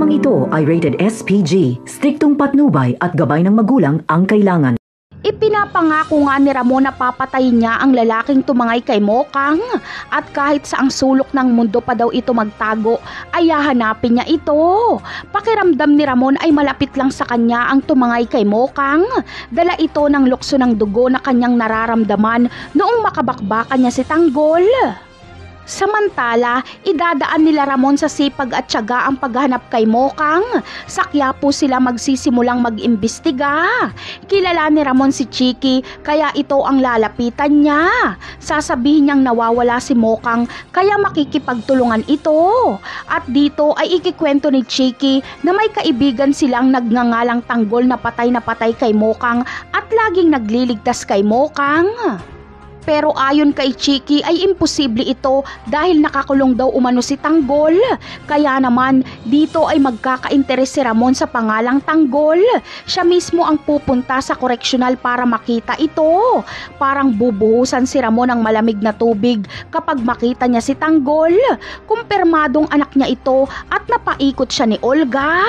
Programang ito ay rated SPG, striktong patnubay at gabay ng magulang ang kailangan. Ipinapangako nga ni Ramon na papatayin niya ang lalaking tumangay kay Mokang at kahit saang sulok ng mundo pa daw ito magtago ay hahanapin niya ito. Pakiramdam ni Ramon ay malapit lang sa kanya ang tumangay kay Mokang. Dala ito ng lukso ng dugo na kanyang nararamdaman noong makabakbakan niya si Tanggol. Samantala, idadaan nila Ramon sa sipag at tiyaga ang paghanap kay Mokang. Sa Quiapo sila magsisimulang mag-imbestiga. Kilala ni Ramon si Chiki kaya ito ang lalapitan niya. Sasabihin niyang nawawala si Mokang kaya makikipagtulungan ito. At dito ay ikikwento ni Chiki na may kaibigan silang nagngangalang Tanggol na patay kay Mokang at laging nagliligtas kay Mokang. Pero ayon kay Chiki ay imposible ito dahil nakakulong daw umano si Tanggol. Kaya naman dito ay magkaka-interes si Ramon sa pangalang Tanggol. Siya mismo ang pupunta sa koreksyonal para makita ito. Parang bubuhusan si Ramon ng malamig na tubig kapag makita niya si Tanggol. Kumpirmadong anak niya ito at napaikot siya ni Olga.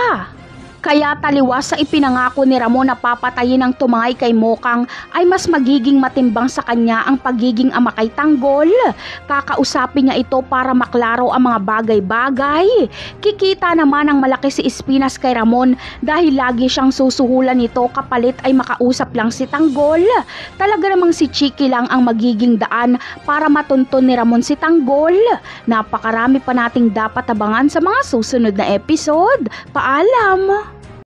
Kaya taliwas sa ipinangako ni Ramon na papatayin ang tumangay kay Mokang ay mas magiging matimbang sa kanya ang pagiging ama kay Tanggol. Kakausapin niya ito para maklaro ang mga bagay-bagay. Kikita naman ang malaki si Espinas kay Ramon dahil lagi siyang susuhulan nito kapalit ay makausap lang si Tanggol. Talaga namang si Chiki lang ang magiging daan para matunton ni Ramon si Tanggol. Napakarami pa nating dapat abangan sa mga susunod na episode. Paalam!